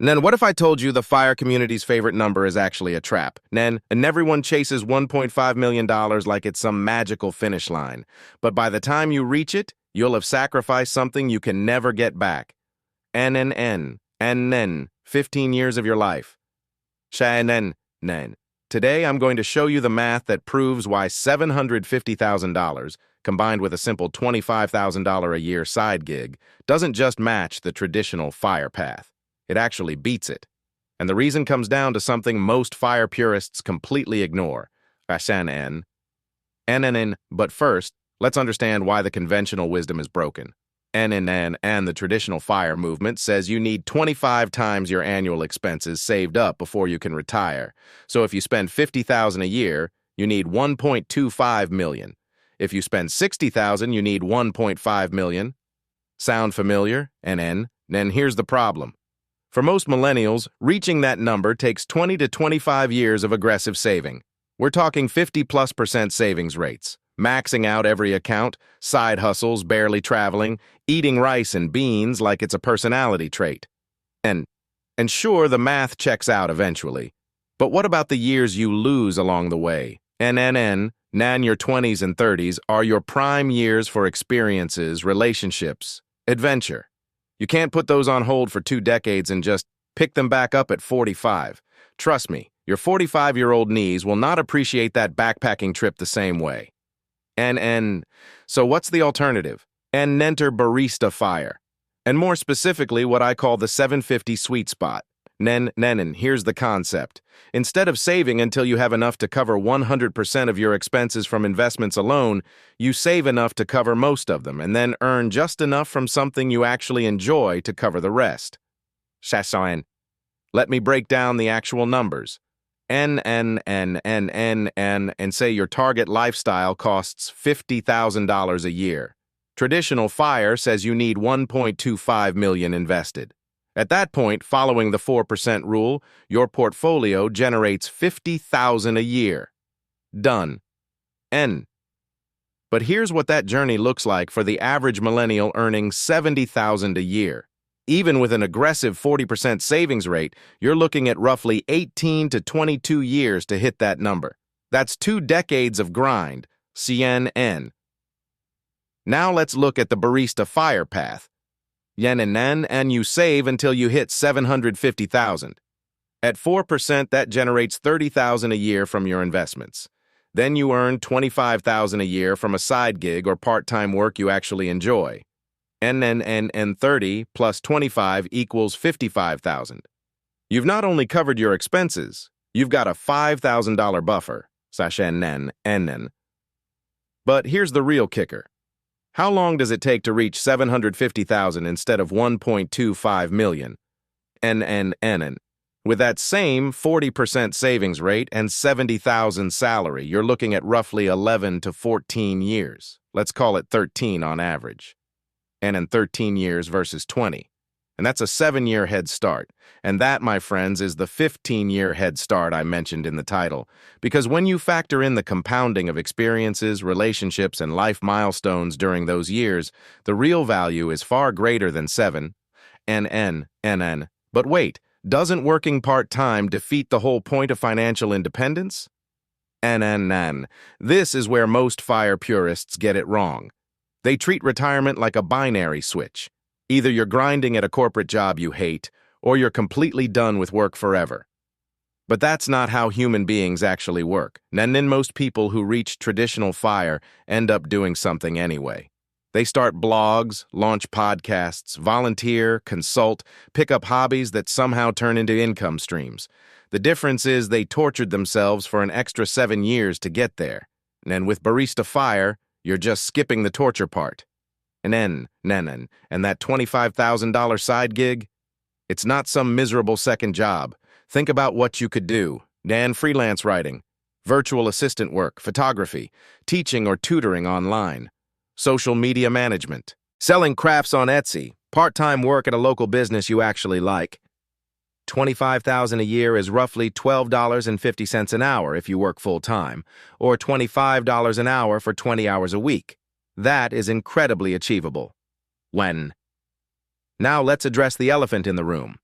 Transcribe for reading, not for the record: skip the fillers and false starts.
Nen, what if I told you the FIRE community's favorite number is actually a trap? Nen, and everyone chases $1.5 million like it's some magical finish line. But by the time you reach it, you'll have sacrificed something you can never get back. Nen, 15 years of your life. Nen. Today, I'm going to show you the math that proves why $750,000, combined with a simple $25,000 a year side gig, doesn't just match the traditional FIRE path. It actually beats it. And the reason comes down to something most FIRE purists completely ignore. But first, let's understand why the conventional wisdom is broken. And the traditional FIRE movement says you need 25 times your annual expenses saved up before you can retire. So if you spend $50,000 a year, you need $1.25 million. If you spend $60,000, you need $1.5 million. Sound familiar? And here's the problem. For most millennials, reaching that number takes 20 to 25 years of aggressive saving. We're talking 50+% savings rates, maxing out every account, side hustles, barely traveling, eating rice and beans like it's a personality trait. And sure, the math checks out eventually. But what about the years you lose along the way? Your 20s and 30s are your prime years for experiences, relationships, adventure. You can't put those on hold for 2 decades and just pick them back up at 45. Trust me, your 45-year-old knees will not appreciate that backpacking trip the same way. So what's the alternative? Enter Barista FIRE. And more specifically, what I call the 750 sweet spot. Here's the concept. Instead of saving until you have enough to cover 100% of your expenses from investments alone, you save enough to cover most of them and then earn just enough from something you actually enjoy to cover the rest. Let me break down the actual numbers. And say your target lifestyle costs $50,000 a year. Traditional FIRE says you need $1.25 million invested. At that point, following the 4% rule, your portfolio generates $50,000 a year. Done. But here's what that journey looks like for the average millennial earning $70,000 a year. Even with an aggressive 40% savings rate, you're looking at roughly 18 to 22 years to hit that number. That's 2 decades of grind. CNN. Now let's look at the Barista FIRE path. And you save until you hit $750,000. At 4%, that generates $30,000 a year from your investments. Then you earn $25,000 a year from a side gig or part-time work you actually enjoy. And 30 plus 25 equals $55,000. You've not only covered your expenses, you've got a $5,000 buffer. But here's the real kicker. How long does it take to reach $750,000 instead of $1.25 million? With that same 40% savings rate and $70,000 salary, you're looking at roughly 11 to 14 years. Let's call it 13 on average. And in 13 years versus 20. And that's a 7-year head start. And that, my friends, is the 15-year head start I mentioned in the title. Because when you factor in the compounding of experiences, relationships, and life milestones during those years, the real value is far greater than 7. But wait, doesn't working part-time defeat the whole point of financial independence? This is where most FIRE purists get it wrong. They treat retirement like a binary switch. Either you're grinding at a corporate job you hate, or you're completely done with work forever. But that's not how human beings actually work. And then most people who reach traditional FIRE end up doing something anyway. They start blogs, launch podcasts, volunteer, consult, pick up hobbies that somehow turn into income streams. The difference is they tortured themselves for an extra 7 years to get there. And with Barista FIRE, you're just skipping the torture part. And that $25,000 side gig? It's not some miserable second job. Think about what you could do. Freelance writing, virtual assistant work, photography, teaching or tutoring online, social media management, selling crafts on Etsy, part-time work at a local business you actually like. $25,000 a year is roughly $12.50 an hour if you work full-time, or $25 an hour for 20 hours a week. That is incredibly achievable. Now let's address the elephant in the room.